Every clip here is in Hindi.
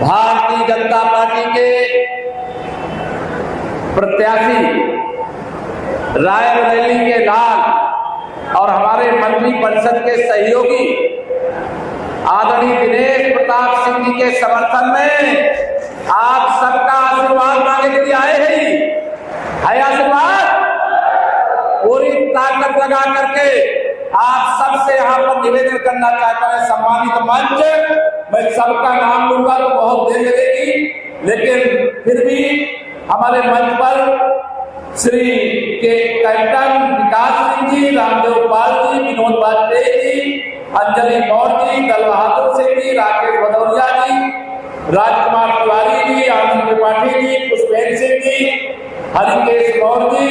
भारतीय जनता पार्टी के प्रत्याशी रायबरेली के लाल और हमारे मंत्री परिषद के सहयोगी आदरणीय दिनेश प्रताप सिंह जी के समर्थन में आप सबका आशीर्वाद मांगने के लिए आए हैं। है आशीर्वाद पूरी ताकत लगा करके आप सबसे यहाँ पर निवेदन करना चाहता हूं। सम्मानित मंच, मैं सबका नाम लूंगा तो बहुत देर लगेगी, लेकिन फिर भी हमारे मंच पर श्री के कैप्टन विकास सिंह जी, रामदेव पाल जी, विनोद वाजपेयी जी, अंजलि गौर जी, दल बहादुर सिंह जी, राकेश भदौरिया जी, राजकुमार तिवारी जी, आनंद त्रिपाठी जी, पुष्पेंद्र सिंह जी, हरिकेश गौर जी,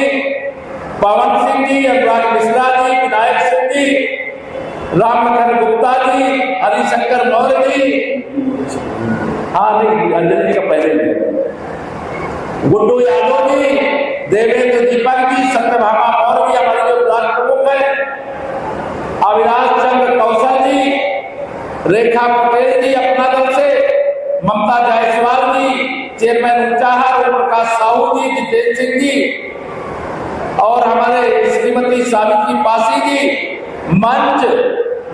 पवन सिंह जी, अनुराग मिश्रा जी, विनायक सिंह जी, रामनगर गुप्ता जी, हरिशंकर मौर्य जी, हाँ नहीं अंजलि जी का पहले, गुड्डू यादव जी, देवेंद्र दीपक जी, सत्यभामा मौर्य जी हमारे जो ब्लॉक प्रमुख है, अविनाश चंद्र कौशल जी, रेखा पटेल जी अपना दल से, ममता जायसवाल जी, चेयरमैन ऊंचाहा, ओम प्रकाश साहू जी, जितेंद्र सिंह जी और हमारे श्रीमती सावित्री पासी जी,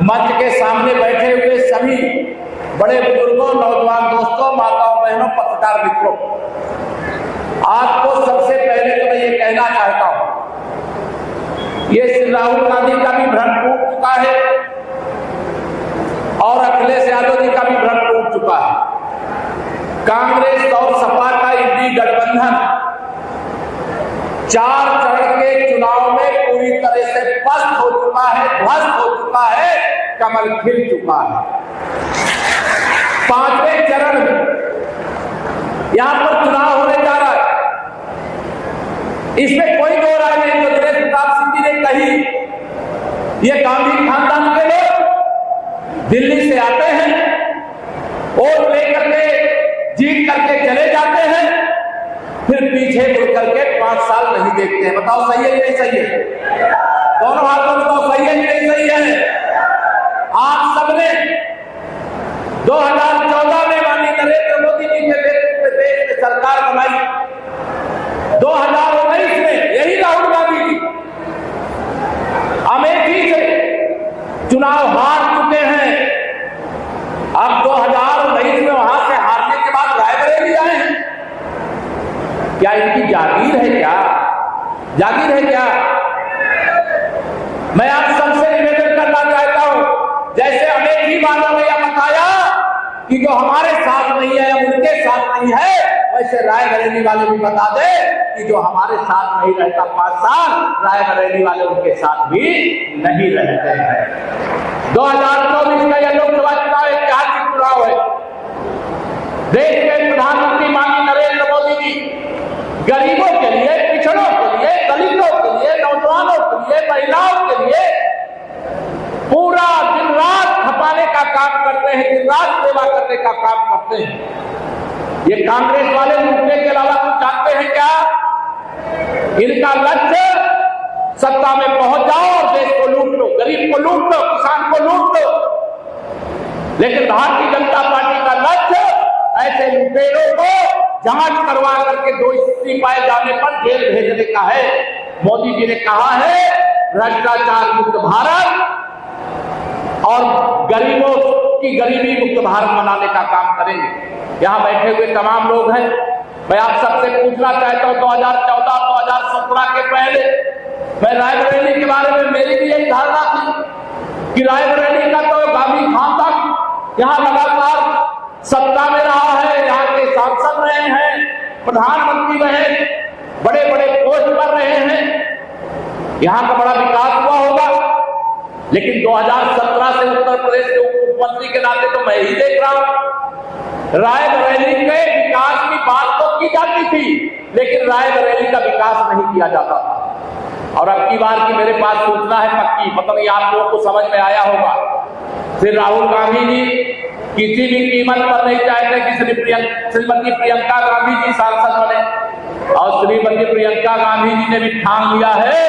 मंच के सामने बैठे हुए सभी बड़े बुजुर्गों, नौजवान दोस्तों, माताओं बहनों, पत्रकार मित्रों, आपको सबसे पहले तो मैं ये कहना चाहता हूं, ये श्री राहुल गांधी का भी भ्रम टूट चुका है और अखिलेश यादव जी का भी भ्रम टूट चुका है। कांग्रेस और सपा का इंडी गठबंधन 4 चरण के चुनाव में पूरी तरह से पस्त हो चुका है, ध्वस्त हो चुका है, कमल खिल चुका है। 5वें चरण में यहां पर चुनाव होने जा रहा है, इसमें कोई दो राय नहीं। जो दिनेश प्रताप सिंह जी ने कही, ये गांधी खानदान के लोग दिल्ली से आते हैं, वोट लेकर के जीत करके चले जाते हैं, फिर पीछे मुड़ करके 5 साल नहीं देखते हैं। बताओ सही है कि नहीं सही है? दोनों हाथों में बताओ सही है कि नहीं सही है? आप सबने 2014 में माननीय नरेंद्र मोदी जी के नेतृत्व में देश में सरकार बनाई। 2019 में यही राहुल गांधी जी अमेठी से चुनाव हार चुके हैं। अब 2019 में वहां से हारने के बाद रायबरेली आए हैं। क्या इनकी जागीर है? क्या जागीर है? क्या मैं आप सबसे निवेदन करना चाहता हूं, जैसे अमेठी वालों ने यह बताया कि जो हमारे साथ नहीं है उनके साथ नहीं है, वैसे रायबरेली वाले भी बता दे कि जो हमारे साथ नहीं रहता 5 साल, रायबरेली वाले उनके साथ भी नहीं रहते हैं। 2024 का यह लोकसभा चुनाव ऐतिहासिक चुनाव है। देश के प्रधानमंत्री माननीय नरेंद्र मोदी जी गरीबों के लिए, पिछड़ों के लिए, दलितों के लिए, नौजवानों के लिए, महिलाओं के लिए पूरा दिन रात खपाने का काम करते हैं, दिन रात सेवा करने का काम करते हैं। ये कांग्रेस वाले लूटने के अलावा कुछ जानते हैं क्या? इनका लक्ष्य सत्ता में पहुंच जाओ और देश को लूट लो, गरीब को लूट लो, किसान को लूट लो। लेकिन भारतीय जनता पार्टी का लक्ष्य ऐसे लुटेरों को जांच करवा करके दोषी पाए जाने पर जेल भेजने का है। मोदी जी ने कहा है भ्रष्टाचार मुक्त भारत और गरीबों की गरीबी मुक्त भारत बनाने का काम करेंगे। यहाँ बैठे हुए तमाम लोग हैं, मैं आप सबसे पूछना चाहता हूँ, 2014-2017 के पहले मैं रायबरेली के बारे में मेरी भी यही धारणा थी कि रायबरेली का तो गांधी खानदान यहाँ लगातार सत्ता में रहा है, यहाँ के सांसद रहे हैं, प्रधानमंत्री रहे, बड़े बड़े पोस्ट पर रहे हैं, यहाँ का बड़ा विकास हुआ होगा। लेकिन 2017 से उत्तर प्रदेश के उप मुख्यमंत्री के नाते तो मैं ही देख रहा हूं, रायबरेली के विकास की बात तो की जाती थी, लेकिन रायबरेली का विकास नहीं किया जाता था। और अब की बार की मेरे पास सूचना है पक्की, पता नहीं आप लोगों को समझ में आया होगा, फिर राहुल गांधी जी किसी भी कीमत पर नहीं चाहते कि श्रीमती प्रियंका गांधी जी सांसद बने, और श्रीमती प्रियंका गांधी जी ने भी ठान लिया है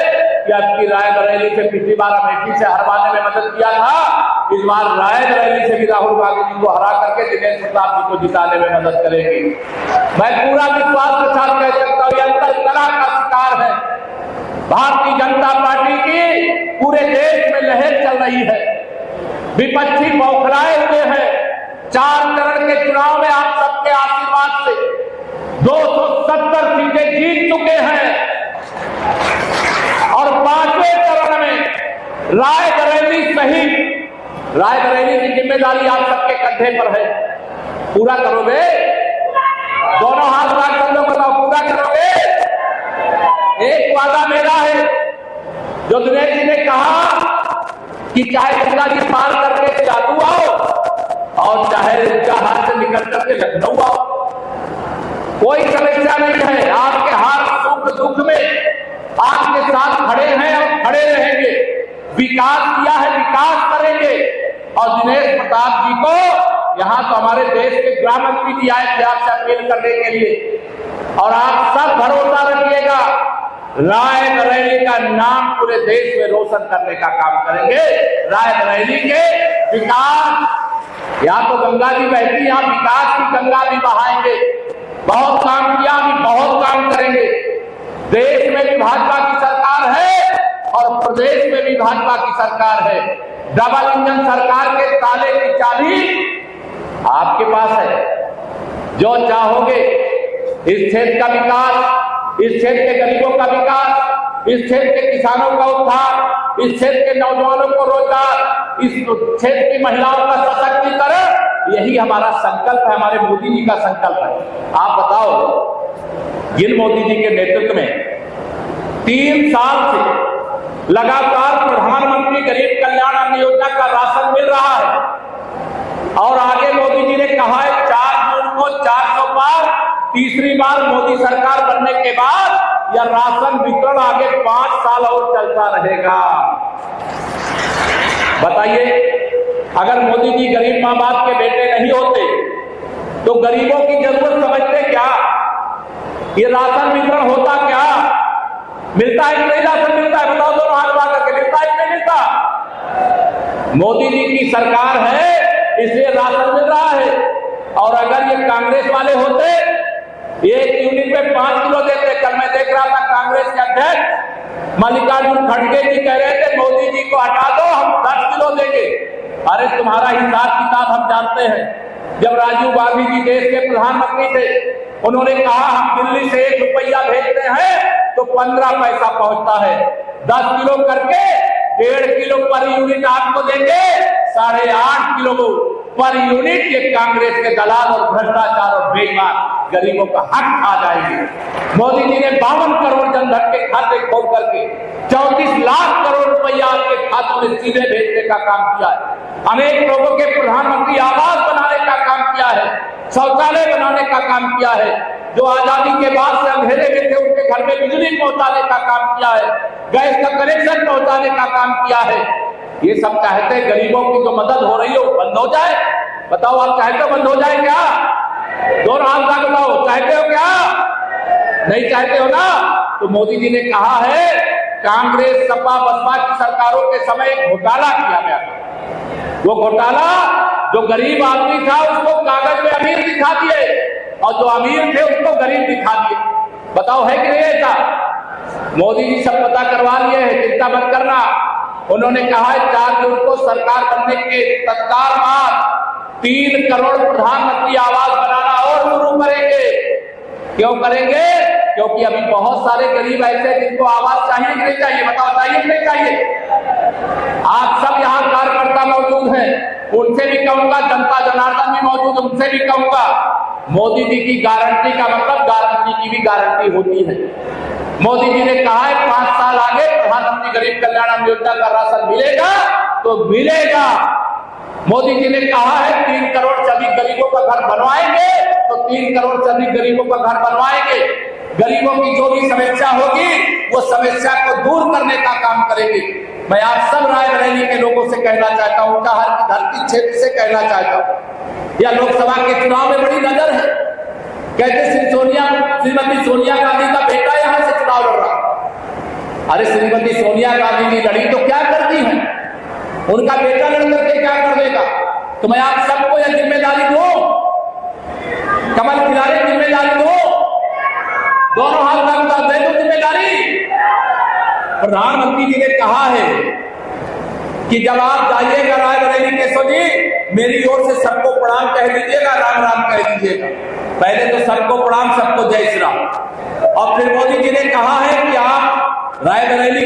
कि आपकी रायबरेली से पिछली बार अमेठी से हरवाने में मदद किया था, इस बार रायबरेली से भी राहुल गांधी जी को हरा करके दिनेश प्रताप जी को जिताने में मदद करेंगे। मैं पूरा विश्वास के साथ कह सकता हूँ, ये अंतर कलह का शिकार है। भारतीय जनता पार्टी की पूरे देश में लहर चल रही है, विपक्षी बौखलाए हुए हैं। 4 चरण के चुनाव में आप सबके आशीर्वाद से 270 सीटें जीत चुके हैं और 5वें चरण में रायबरेली सहित रायबरेली की जिम्मेदारी आप सबके कंधे पर है। पूरा करोगे? दोनों हाथ बात कर लो, बताओ पूरा करोगे? एक वादा मेरा है, जो दिनेश जी ने कहा कि चाहे गंगा जी पार करके जादू आओ और चाहे उनका हाथ से निकल करके लखनऊ आओ, कोई समस्या नहीं है। आपके हाथ सुख दुख में आपके साथ खड़े हैं और खड़े रहेंगे। विकास किया है, विकास करेंगे। और दिनेश प्रताप जी को यहाँ तो हमारे देश के गृह मंत्री जी आए थे आपसे अपील करने के लिए, और आप सब भरोसा रखिएगा, रायबरेली का नाम पूरे देश में रोशन करने का काम करेंगे। रायबरेली के विकास, यहाँ तो गंगा जी बहती, यहाँ विकास की गंगा भी बहाएंगे। बहुत काम किया, अभी बहुत काम करेंगे। देश में भी भाजपा की सरकार है और प्रदेश में भी भाजपा की सरकार है। डबल इंजन सरकार के ताले की चाबी आपके पास है। जो चाहोगे, इस क्षेत्र का विकास, इस क्षेत्र के गरीबों का विकास, इस क्षेत्र के किसानों का उद्धार, इस क्षेत्र के नौजवानों को रोजगार, इस क्षेत्र की महिलाओं का सशक्तिकरण, यही हमारा संकल्प है, हमारे मोदी जी का संकल्प है। आप बताओ, जिन मोदी जी के नेतृत्व में 3 साल से लगातार प्रधानमंत्री गरीब कल्याण अन्न योजना का राशन मिल रहा है, और आगे मोदी जी ने कहा है 4 जून को 400 पार, तीसरी बार मोदी सरकार बनने के बाद यह राशन वितरण आगे 5 साल और चलता रहेगा। बताइए, अगर मोदी जी गरीब माँ बाप के बेटे नहीं होते तो गरीबों की जरूरत समझते क्या? ये राशन वितरण होता क्या? मिलता है कि नहीं राशन मिलता है? बताओ दोनों हाथ लगा करके, मिलता है कि नहीं मिलता? मोदी जी की सरकार है इसलिए राशन मिल रहा है। और अगर ये कांग्रेस वाले होते, 1 यूनिट में 5 किलो देते। कल मैं देख रहा था कांग्रेस के अध्यक्ष मल्लिकार्जुन खड़गे जी कह रहे थे मोदी जी को हटा दो, हम 10 किलो देंगे। अरे तुम्हारा हिसाब किताब हम जानते हैं। जब राजीव गांधी जी देश के प्रधानमंत्री थे, उन्होंने कहा हम दिल्ली से 1 रुपया भेजते हैं तो 15 पैसा पहुंचता है। 10 किलो करके 1.5 किलो पर यूनिट आपको देंगे, 8.5 किलो पर यूनिट ये कांग्रेस के दलाल और भ्रष्टाचार और बेईमान गरीबों का हक खा जाएंगे। मोदी जी ने 52 करोड़ जनधन के खाते खोल करके 34 लाख करोड़ रुपया आपके खातों में सीधे भेजने का काम किया है। अनेक लोगों के प्रधानमंत्री आवास बनाने का काम किया है, शौचालय बनाने का काम किया है। जो आजादी के बाद से अंधेरे में थे उनके घर में बिजली पहुंचाने का काम किया है, गैस का कनेक्शन पहुंचाने का काम किया है। ये सब चाहते हैं गरीबों की जो मदद हो रही है वो बंद हो जाए। बताओ, आप चाहते हो बंद हो जाए क्या? दोनों हाथ का बताओ, चाहते हो क्या? नहीं चाहते हो ना? तो मोदी जी ने कहा है कांग्रेस सपा बसपा की सरकारों के समय एक घोटाला किया गया था। वो घोटाला जो गरीब आदमी था उसको कागज में अमीर दिखा दिए और जो अमीर थे उसको गरीब दिखा दिए। बताओ है कि नहीं ऐसा? मोदी जी सब पता करवा लिए हैं, चिंता मत करना। उन्होंने कहा है 4 जून को सरकार बनने के तत्काल बाद 3 करोड़ प्रधानमंत्री आवास बनाना और शुरू करेंगे। क्यों करेंगे? क्योंकि अभी बहुत सारे गरीब ऐसे जिनको आवास चाहिए कि नहीं चाहिए? बताओ, चाहिए कि नहीं चाहिए? आप सब यहाँ कार्यकर्ता मौजूद हैं, उनसे भी कहूंगा, जनता जनार्दन भी मौजूद है, उनसे भी कहूंगा, मोदी जी की गारंटी का मतलब गारंटी की भी गारंटी होती है। मोदी जी ने कहा है 5 साल आगे प्रधानमंत्री गरीब कल्याण अन्न योजना का राशन मिलेगा तो मिलेगा। मोदी जी ने कहा है 3 करोड़ से अधिक गरीबों का घर बनवाएंगे तो 3 करोड़ से अधिक गरीबों का घर बनवाएंगे। गरीबों की जो भी समस्या होगी वो समस्या को दूर करने का काम करेंगे। मैं आप सब रायबरेली के लोगों से कहना चाहता हूँ, हर की धरती क्षेत्र से कहना चाहता हूँ, या लोकसभा के चुनाव में बड़ी नजर है। कहते श्रीमती सोनिया गांधी का बेटा यहां से चुनाव लड़ रहा, अरे श्रीमती सोनिया गांधी जी लड़ी तो क्या करती हैं, उनका बेटा लड़ करके क्या कर देगा? तो मैं आप सबको यह जिम्मेदारी दूं, कमल खिलाड़ी जिम्मेदारी दो, दोनों हाथ का दे दो जिम्मेदारी। प्रधानमंत्री जी ने कहा है कि जब आप जाइएगा रायबरेली केशव जी, मेरी ओर से सबको प्रणाम कह दीजिएगा, राम राम कह दीजिएगा। पहले तो सबको प्रणाम, सबको जय श्री राम। और फिर मोदी जी ने कहा है कि आप रायबरेली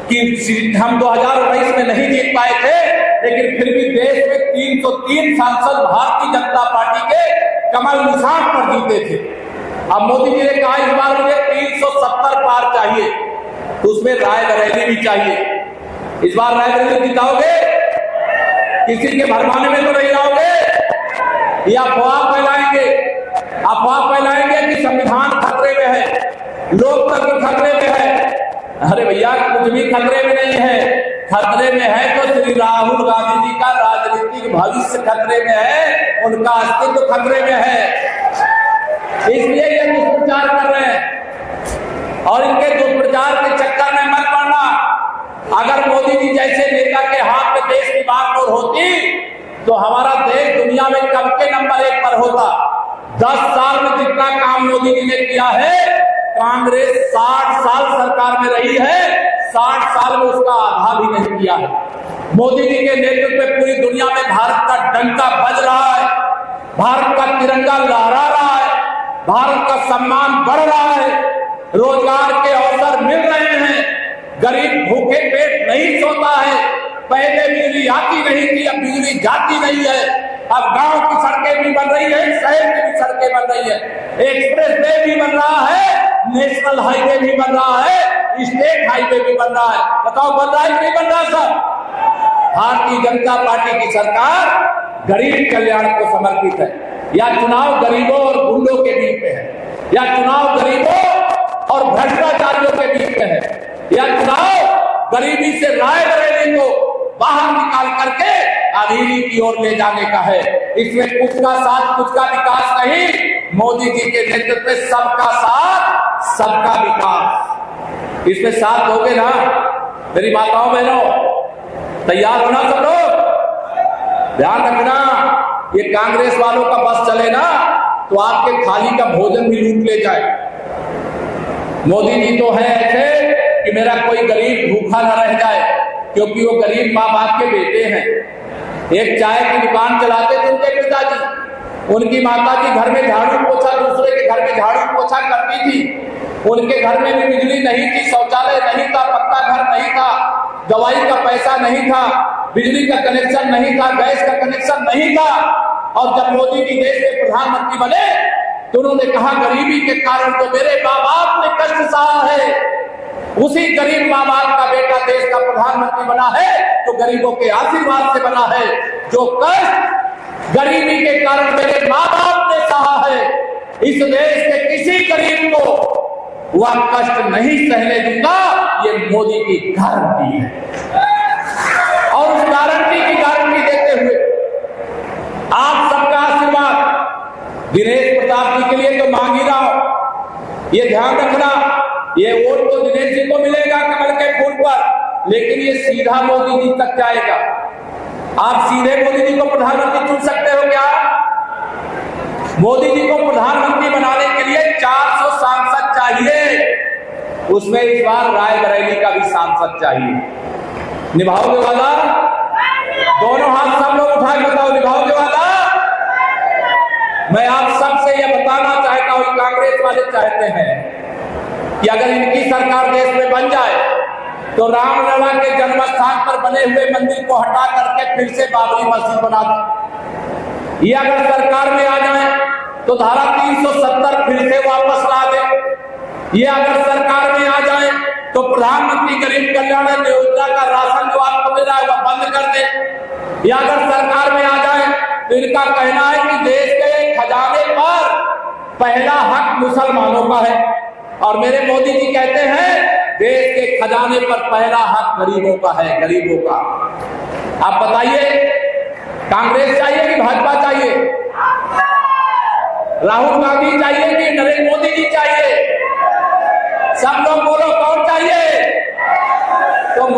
की सीट हम 2019 में नहीं जीत पाए थे, लेकिन फिर भी देश में 303 सांसद भारतीय जनता पार्टी के कमल निशान पर जीते थे। अब मोदी जी ने कहा इस बार मुझे 370 पार चाहिए, तो उसमें रायबरेली भी चाहिए। इस बार रायबरेली जिताओगे? किसी के भरमाने में तो नहीं आओगे, या अफवाह फैलाएंगे? अफवाह फैलाएंगे कि संविधान खतरे में है, लोकतंत्र खतरे में है। अरे भैया, कुछ भी खतरे में नहीं है। खतरे में है तो श्री राहुल गांधी जी का राजनीतिक भविष्य खतरे में है, उनका अस्तित्व खतरे में है। इसलिए ये दुष्प्रचार कर रहे हैं, और इनके दुष्प्रचार के चक्कर में मत पड़ना। अगर मोदी जी जैसे नेता के हाथ में देश की बागडोर होती तो हमारा देश दुनिया में कब के नंबर 1 पर होता। 10 साल में जितना काम मोदी जी ने किया है, कांग्रेस 60 साल सरकार में रही है, 60 साल में उसका आधा भी नहीं किया है। मोदी जी के नेतृत्व में पूरी दुनिया में भारत का डंका बज रहा है, भारत का तिरंगा लहरा रहा है, भारत का सम्मान बढ़ रहा है, रोजगार के अवसर मिल रहे हैं, गरीब भूखे पेट नहीं सोता है। पहले बिजली आती नहीं थी, अब बिजली जाती नहीं है। अब गांव की सड़कें भी बन रही है, शहर की भी सड़कें बन रही है, एक्सप्रेस वे भी बन रहा है, नेशनल हाईवे भी बन रहा है, स्टेट हाईवे भी बन रहा है। बताओ बन रहा है कि नहीं बन रहा? सब भारतीय जनता पार्टी की सरकार गरीब कल्याण को समर्पित है। या चुनाव गरीबों और गुंडों के बीच में है, या चुनाव गरीबों और भ्रष्टाचारियों के बीच में है, या चुनाव गरीबी से रायबरेली को बाहर निकाल करके अमीरी की ओर ले जाने का है। इसमें कुछ का साथ कुछ का विकास नहीं, मोदी जी के नेतृत्व में सबका साथ सबका विकास। इसमें साथ दोगे ना मेरी माताओं बहनों? तैयार होना सब लोग, ध्यान रखना। ये कांग्रेस वालों का बस चले ना तो आपके थाली का भोजन भी लूट ले जाए। मोदी जी तो है ऐसे कि मेरा कोई गरीब भूखा न रह जाए, क्योंकि वो गरीब माँ बाप के बेटे हैं। एक चाय की दुकान चलाते थे उनके पिताजी, उनकी माताजी घर में झाड़ू पोछा, दूसरे के घर में झाड़ू पोछा करती थी। उनके घर में भी बिजली नहीं थी, शौचालय नहीं था, पक्का घर नहीं था, दवाई का पैसा नहीं था, बिजली का कनेक्शन नहीं था, गैस का कनेक्शन नहीं था। और जब मोदी जी देश के प्रधानमंत्री बने तो उन्होंने कहा गरीबी के कारण तो मेरे माँ बाप ने कष्ट सहा है, उसी गरीब माँ बाप का बेटा देश का प्रधानमंत्री बना है तो गरीबों के आशीर्वाद से बना है। जो कष्ट गरीबी के कारण मेरे माँ बाप ने सहा है, इस देश के किसी गरीब को वह कष्ट नहीं सहने दूंगा, ये मोदी की गारंटी है। और उस गारंटी की गारंटी देते हुए आप सबका आशीर्वाद दिनेश प्रताप जी के लिए तो मांग ही रहा हूं। ये ध्यान रखना, ये वोट तो दिनेश जी को मिलेगा कमल के फूल पर, लेकिन ये सीधा मोदी जी तक जाएगा। आप सीधे मोदी जी को प्रधानमंत्री चुन सकते हो क्या? मोदी जी को प्रधानमंत्री बनाने के लिए 400 सांसद चाहिए, उसमें इस बार रायबरेली का भी सांसद चाहिए। निभाओगे वादा? दोनों हाथ सब लोग उठा के बताओ, निभाओगे वादा? मैं आप सबसे यह बताना चाहता हूं, कांग्रेस वाले चाहते हैं कि अगर इनकी सरकार देश में बन जाए तो रामलला के जन्म स्थान पर बने हुए मंदिर को हटा करके फिर से बाबरी मस्जिद बना दे। ये अगर सरकार में आ जाए तो धारा 370 फिर से वापस ला दे। ये अगर सरकार में आ जाए तो प्रधानमंत्री गरीब कल्याण योजना का राशन जो आपको मिल रहा है वह बंद कर दे। या अगर सरकार में आ जाए तो इनका कहना है कि देश के खजाने पर पहला हक मुसलमानों का है, और मेरे मोदी जी कहते हैं देश के खजाने पर पहला हक गरीबों का है, गरीबों का। आप बताइए, कांग्रेस चाहिए कि भाजपा चाहिए? राहुल गांधी चाहिए कि नरेंद्र मोदी जी चाहिए? सब लोग बोलो, कौन चाहिए?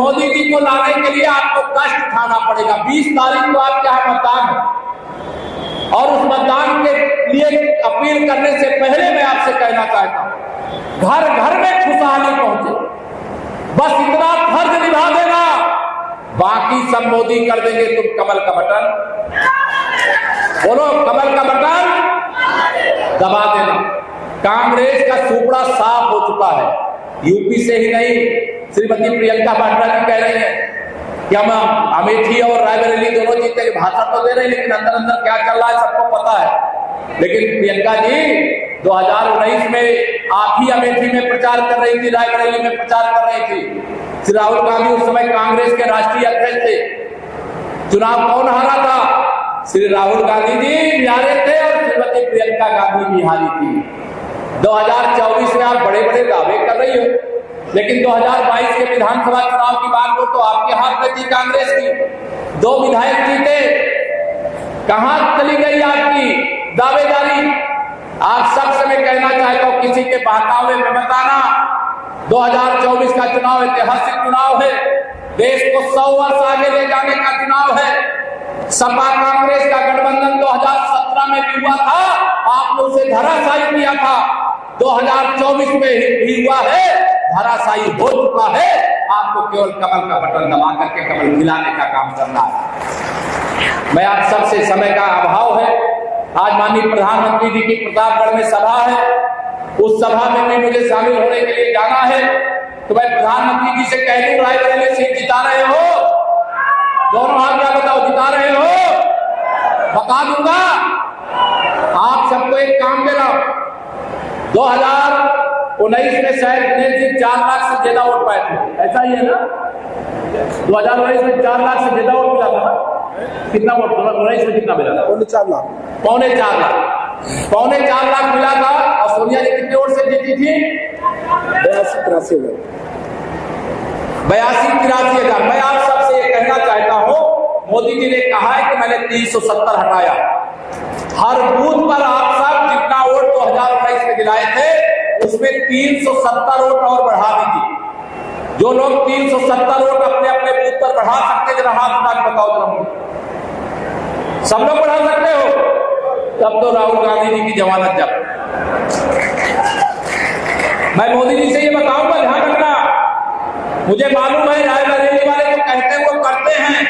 मोदी जी को लाने के लिए आपको कष्ट उठाना पड़ेगा। 20 तारीख को आपके यहाँ मतदान है और उस मतदान के लिए अपील करने से पहले मैं आपसे कहना चाहता हूं, घर घर में खुशहाली पहुंचे, बस इतना फर्ज निभा देना, बाकी सब मोदी कर देंगे। तुम कमल का बटन बोलो, कमल का बटन दबा देना। कांग्रेस का सुपड़ा साफ हो चुका है। यूपी से ही नहीं, श्रीमती प्रियंका वाड्रा जी कह रही है कि हम अमेठी और रायबरेली दोनों जीते। भाषण तो दे रहे हैं लेकिन अंदर अंदर क्या चल रहा है सबको पता है। लेकिन प्रियंका जी 2019 में आप ही अमेठी में प्रचार कर रही थी, रायबरेली में प्रचार कर रही थी। श्री राहुल गांधी उस समय कांग्रेस के राष्ट्रीय अध्यक्ष थे। चुनाव कौन हारा था? श्री राहुल गांधी जी बिहारी थे और श्रीमती प्रियंका गांधी बिहारी थी। 2024 में आप बड़े बड़े दावे कर रही हो, लेकिन 2022 के विधानसभा चुनाव की बात हो तो आपके हाथ में थी कांग्रेस की। 2 विधायक जीते, कहां चली गई आपकी दावेदारी? आप सबसे मैं कहना चाहता हूं, किसी के बहकावे में मत आना। 2024 का चुनाव ऐतिहासिक चुनाव है, देश को 100 वर्ष आगे ले जाने का चुनाव है। सपा कांग्रेस का गठबंधन 2017 में भी हुआ था, आपने उसे धराशायी किया था। 2024 में भी हुआ है, धराशायी हो चुका है। आपको केवल कमल का बटन दबा करके कमल खिलाने का काम करना है। मैं आप सबसे, समय का अभाव है, आज माननीय प्रधानमंत्री जी की प्रतापगढ़ में सभा है, उस सभा में भी मुझे शामिल होने के लिए जाना है। तो मैं प्रधानमंत्री जी से कह दूं, रायबरेली सीट जिता रहे हो? दोनों हाथ क्या बताओ, जिता रहे हो? बता दूंगा। आप सबको एक काम दे रहा हूं, 2019 में शायद दिनेश जी 4 लाख से ज्यादा वोट पाए थे, ऐसा ही है ना? 2019 में 4 लाख से ज्यादा वोट मिला था। कितना वोट 2019 में कितना मिला था? पौने 4 लाख। पौने 4 लाख मिला था। और सोनिया जी कितने वोट से जीती थी? 82-83 हजार। मैं आप सबसे ये कहना चाहता हूं, मोदी जी ने कहा है कि मैंने 370 हटाया। हर बूथ पर आप सब जितना वोट 2019 में दिलाए थे उसमें 370 वोट और बढ़ा दीजिए। जो लोग 370 वोट अपने अपने बूथ पर बढ़ा सकते, जरा हाथ उठा के बताओ जरा मुझे। सब लोग बढ़ा सकते हो? तब तो राहुल गांधी जी की जमानत जब्त। मैं मोदी जी से ये बताऊंगा, ध्यान रखना। मुझे मालूम है रायबरेली वाले जो कहते हैं वो करते हैं,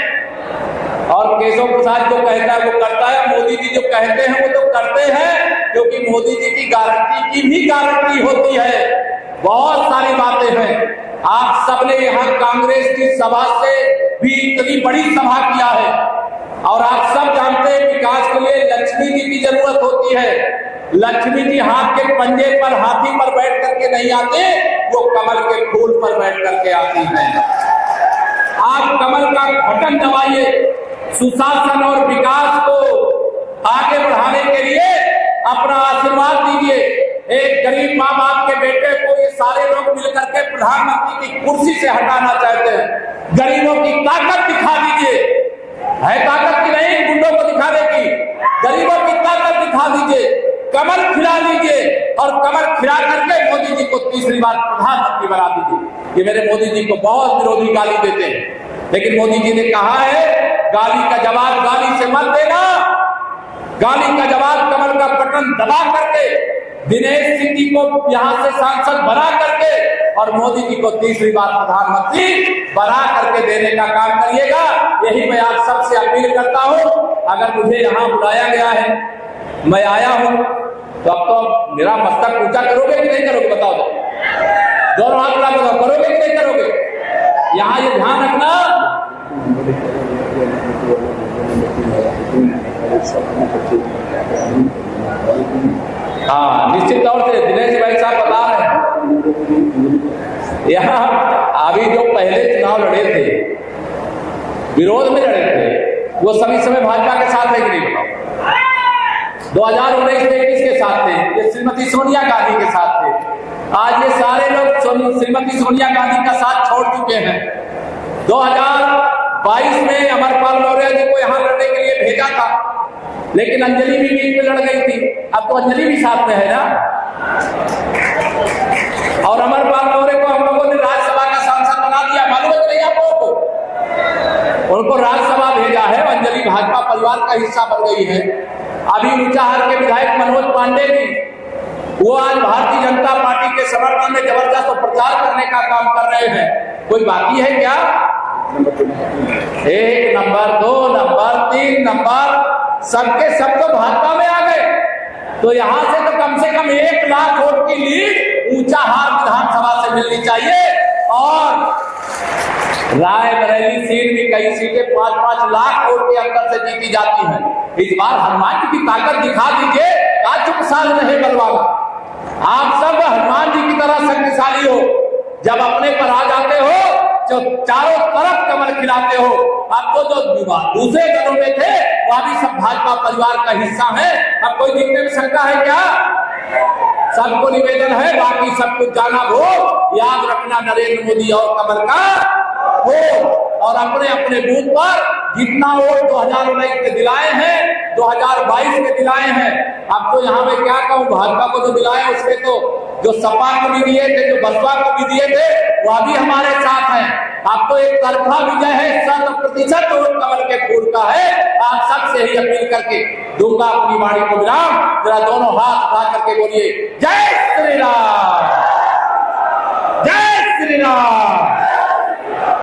और केशव प्रसाद जो कहता है वो करता है। मोदी जी जो कहते हैं वो तो करते हैं, क्योंकि मोदी जी की गारंटी की भी गारंटी होती है। बहुत सारी बातें हैं। आप सबने यहाँ कांग्रेस की सभा से भी इतनी बड़ी सभा किया है, और आप सब जानते हैं विकास के लिए लक्ष्मी जी की जरूरत होती है। लक्ष्मी जी हाथ के पंजे पर, हाथी पर बैठ करके नहीं आते, वो कमल के फूल पर बैठ करके आती हैं। आप कमल का बटन दबाइए, सुशासन और विकास को आगे बढ़ाने के लिए अपना आशीर्वाद दीजिए। एक गरीब माँ बाप के बेटे को ये सारे लोग मिलकर के प्रधानमंत्री की कुर्सी से हटाना चाहते हैं। गरीबों की ताकत दिखा दीजिए। है ताकत की नहीं गुंडों को दिखाने की, गरीबों की ताकत दिखा दीजिए। कमल खिला लीजिए और कमल खिला करके मोदी जी को तीसरी बार प्रधानमंत्री बना दीजिए। ये मेरे मोदी जी को बहुत विरोधी गाली देते हैं, लेकिन मोदी जी ने कहा है गाली का जवाब गाली से मत देना। गाली का जवाब कमल का बटन दबा करके दिनेश सिंह जी को यहां से सांसद बना करके और मोदी जी को तीसरी बार प्रधानमंत्री बना करके देने का काम करिएगा। यही मैं आप सबसे अपील करता हूं। अगर मुझे यहाँ बुलाया गया है, मैं आया हूं, तो अब तो मेरा मस्तक ऊंचा करोगे कि नहीं करोगे? बताओ तो। दोनों हाथ मिला बताओ, करोगे कि नहीं करोगे? यहाँ ये ध्यान रखना। हाँ, निश्चित तौर से दिनेश भाई साहब बता रहे हैं। यहाँ अभी जो पहले चुनाव लड़े थे, विरोध में लड़े थे, वो सभी समय भाजपा के साथ है कि नहीं बताओ? 2019 में किसके साथ थे? ये श्रीमती सोनिया गांधी के साथ थे। आज ये सारे लोग श्रीमती सोनिया गांधी का साथ छोड़ चुके हैं। 2022 में अमरपाल मौर्य जी को यहाँ लड़ने के लिए भेजा था, लेकिन अंजलि भी बीच में लड़ गई थी। अब तो अंजलि भी साथ में है ना। और अमरपाल मौर्य को हम लोगों ने राज्यसभा का सांसद बना दिया, मालूम है कि नहीं आपको? उनको राज्यसभा भेजा है। अंजलि भाजपा परिवार का हिस्सा बन गई है। अभी ऊंचाहार के विधायक मनोज पांडे जी, वो आज भारतीय जनता पार्टी के समर्थन में जबरदस्त प्रचार करने का काम कर रहे हैं। कोई बाकी है क्या? 1 नंबर, 2 नंबर, 3 नंबर, सबके सब तो भाजपा में आ गए। तो यहां से तो कम से कम 1 लाख वोट की लीड ऊंचाहार विधानसभा से मिलनी चाहिए। और रायबरेली सीट भी कई सीटें 5-5 लाख वोट के अंतर से जीती जाती हैं। इस बार हनुमान जी की ताकत दिखा दीजिए। का चुप साल रहे बलवाना, आप सब हनुमान जी की तरह शक्तिशाली हो। जब अपने पर आ जाते हो जो चारों तरफ कमल खिलाते हो। अब तो जो दूसरे दलों में थे वह भी सब भाजपा परिवार का हिस्सा है। अब कोई दिखने में शंका है क्या? सबको निवेदन है, बाकी सब कुछ जाना भो, याद रखना नरेंद्र मोदी और कमल का वोट। और अपने अपने बूथ पर जितना वोट 2019 में दिलाए हैं, 2022 में दिलाए हैं। अब तो यहाँ में क्या कहूँ, भाजपा को जो दिलाए उसमें तो जो सपा को भी दिए थे, जो बसपा को भी दिए थे, वह भी हमारे साथ हैं। अब तो एक तरफा विजय है, 100% वोट कमल के फूल का है। आप सबसे ही अपील करके दूंगा अपनी वाणी को विराम। जरा दोनों हाथ उठा करके बोलिए जय श्री राम।